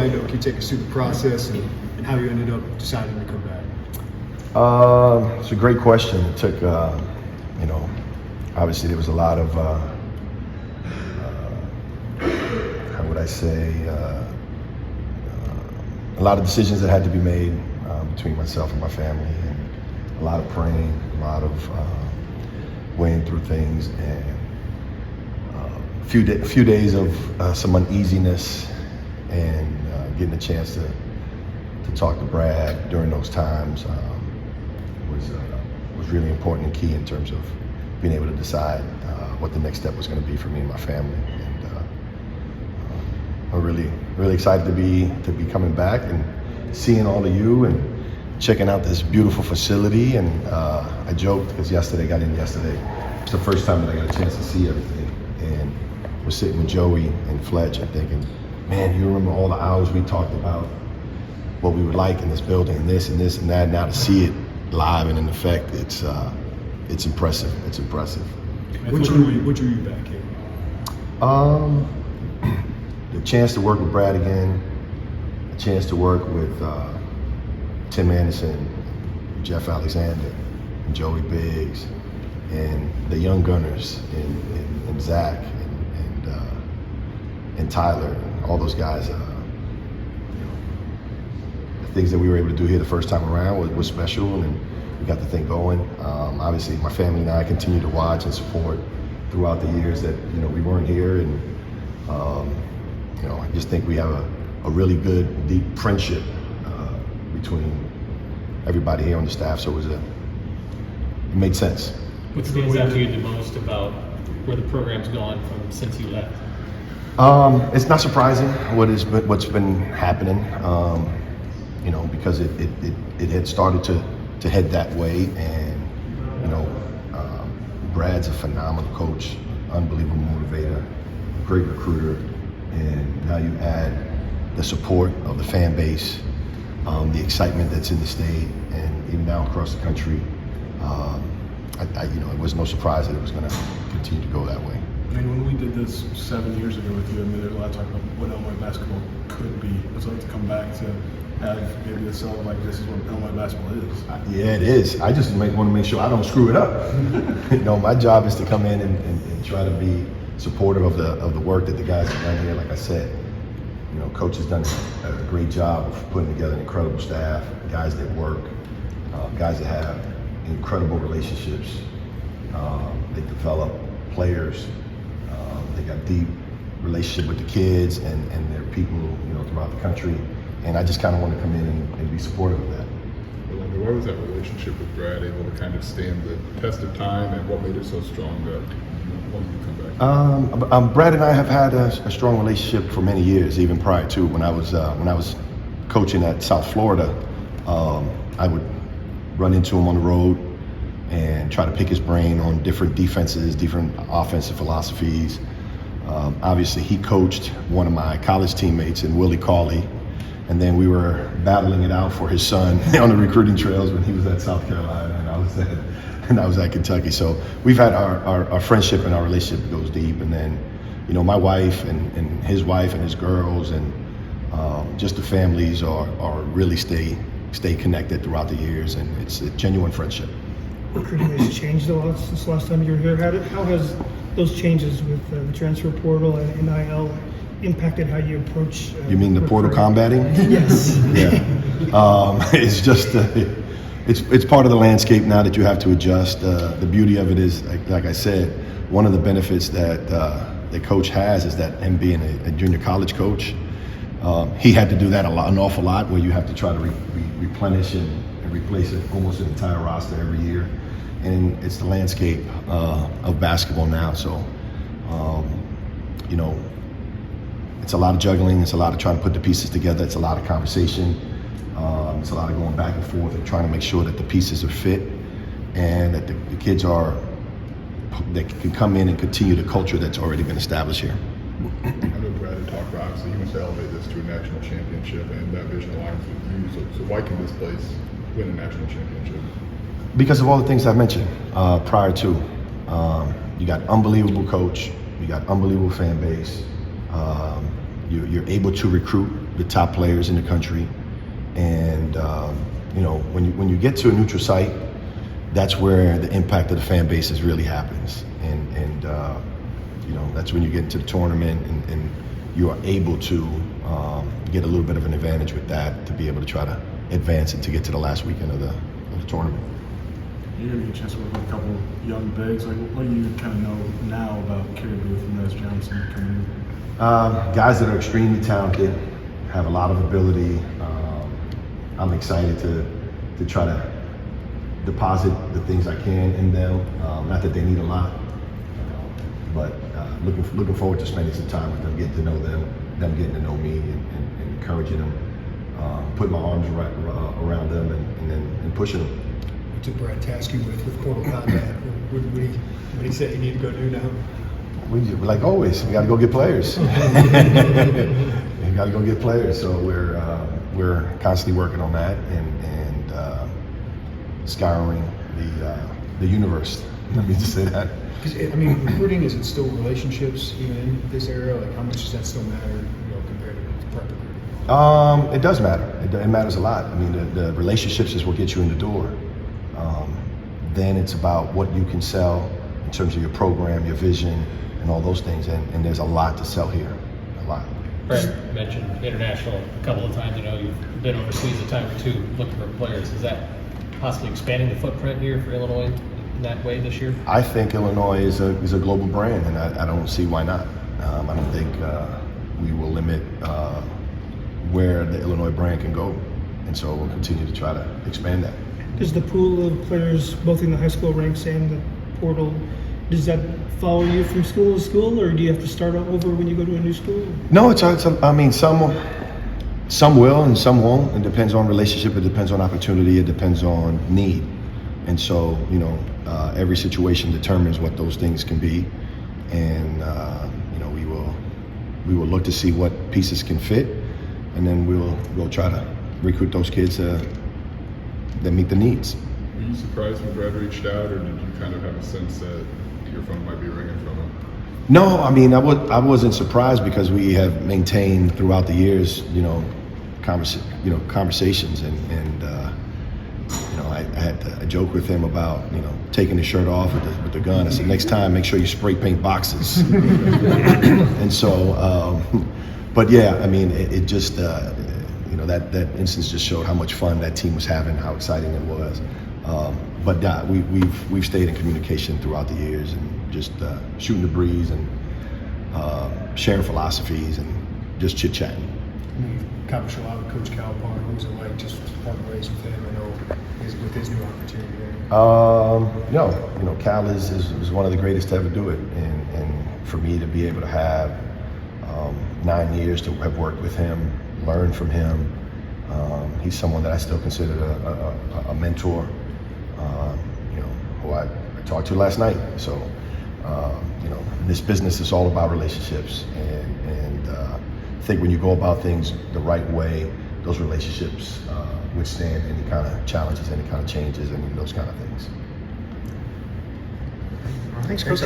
Orlando. Can you take us through the process and how you ended up deciding to come back? It's a great question. It took, obviously there was a lot of, how would I say, a lot of decisions that had to be made between myself and my family, and a lot of praying, a lot of weighing through things, and a few days of some uneasiness, and getting a chance to talk to Brad during those times was really important and key in terms of being able to decide what the next step was going to be for me and my family. And I'm really excited to be coming back and seeing all of you and checking out this beautiful facility. And I joked because I got in yesterday. It's the first time that I got a chance to see everything, and we're sitting with Joey and Fletch and thinking, man, you remember all the hours we talked about what we would like in this building, and this and this and that. Now to see it live and in effect, it's impressive. It's impressive. What drew you back here? The chance to work with Brad again, a chance to work with Tim Anderson, Jeff Alexander, and Joey Biggs, and the young gunners, and Zach, and Tyler, and all those guys. The things that we were able to do here the first time around was special, and we got the thing going. Obviously, my family and I continue to watch and support throughout the years that we weren't here, and I just think we have a really good, deep friendship between everybody here on the staff. So it made sense. What stands out to you the most about where the program's gone from since you left? It's not surprising what's been happening, because it had started to head that way, and Brad's a phenomenal coach, unbelievable motivator, great recruiter, and now you add the support of the fan base, the excitement that's in the state, and even now across the country. It was no surprise that it was going to continue to go that way. I mean, when we did this 7 years ago with you, I mean, there's a lot of talk about what Illinois basketball could be. It's like to come back to have maybe a cell like this is what Illinois basketball is. Yeah, it is. I just want to make sure I don't screw it up. My job is to come in and try to be supportive of the work that the guys have done here. Like I said, Coach has done a great job of putting together an incredible staff, guys that work, guys that have incredible relationships. They develop players. They got deep relationship with the kids and their people, throughout the country. And I just kind of want to come in and be supportive of that. Why was that relationship with Brad able to kind of stand the test of time, and what made it so strong that when you come back? Brad and I have had a strong relationship for many years, even prior to when I was coaching at South Florida. I would run into him on the road and try to pick his brain on different defenses, different offensive philosophies. Obviously, he coached one of my college teammates in Willie Cauley, and then we were battling it out for his son on the recruiting trails when he was at South Carolina and I was at Kentucky. So we've had our friendship and our relationship goes deep. And then, my wife and his wife and his girls and just the families are really stay connected throughout the years, and it's a genuine friendship. Recruiting has changed a lot since the last time you were here. How has those changes with the transfer portal and NIL impacted how you approach? You mean the portal combating? Yes. Yeah. It's just it's part of the landscape now that you have to adjust. The beauty of it is, like I said, one of the benefits that the coach has is that him being a junior college coach, he had to do that an awful lot, where you have to try to replenish and replace almost an entire roster every year. And it's the landscape of basketball now. So, it's a lot of juggling. It's a lot of trying to put the pieces together. It's a lot of conversation. It's a lot of going back and forth and trying to make sure that the pieces are fit and that the kids that can come in and continue the culture that's already been established here. I know Brad had talked about, obviously, he wants to elevate this to a national championship, and that vision aligns with you. So why can this place win a national championship? Because of all the things I mentioned prior to. You got unbelievable coach. You got unbelievable fan base. You're able to recruit the top players in the country. And when you get to a neutral site, that's where the impact of the fan bases really happens. And that's when you get into the tournament and you are able to get a little bit of an advantage with that to be able to try to advance and to get to the last weekend of the tournament. You're going to get a chance to work with a couple young bigs. Like, what do you kind of know now about Kerry Booth and Rez Johnson coming in? Guys that are extremely talented, have a lot of ability. I'm excited to try to deposit the things I can in them. Not that they need a lot, but looking forward to spending some time with them, getting to know them getting to know me, and encouraging them, putting my arms around them, and pushing them. What did Brad task you with Portal Combat? What did he say you need to go do now? Like always, we got to go get players. We got to go get players. So we're constantly working on that and scouring the universe. Let me just say that. Recruiting, is it still relationships even in this era? Like, how much does that still matter, compared to prep recruiting? It does matter. It matters a lot. The relationships is what gets you in the door. Then it's about what you can sell in terms of your program, your vision, and all those things. And there's a lot to sell here, a lot. Brad mentioned international a couple of times. You've been overseas a time or two looking for players. Is that possibly expanding the footprint here for Illinois in that way this year? I think Illinois is a global brand, and I don't see why not. I don't think we will limit where the Illinois brand can go, and so we'll continue to try to expand that. Does the pool of players, both in the high school ranks and the portal, does that follow you from school to school, or do you have to start over when you go to a new school? No, some will and some won't. It depends on relationship. It depends on opportunity. It depends on need. And so, every situation determines what those things can be. And, we will look to see what pieces can fit. And then we'll try to recruit those kids that meet the needs. Were you surprised when Brad reached out, or did you kind of have a sense that your phone might be ringing from him? No, I wasn't surprised because we have maintained throughout the years, conversations, and I had a joke with him about taking his shirt off with the gun. I said, next time, make sure you spray paint boxes. And so, but yeah, it just that instance just showed how much fun that team was having, how exciting it was. But yeah, we've stayed in communication throughout the years and just shooting the breeze and sharing philosophies and just chit-chatting. You accomplished a lot with Coach Calipari. What was it like just parting ways with him? I know with his new opportunity there. Cal is one of the greatest to ever do it, and for me to be able to have 9 years to have worked with him, learn from him, he's someone that I still consider a mentor. Who I talked to last night. So, in this business, it's all about relationships, and I think when you go about things the right way, those relationships withstand any kind of challenges, any kind of changes, and those kind of things. Thanks, Coach.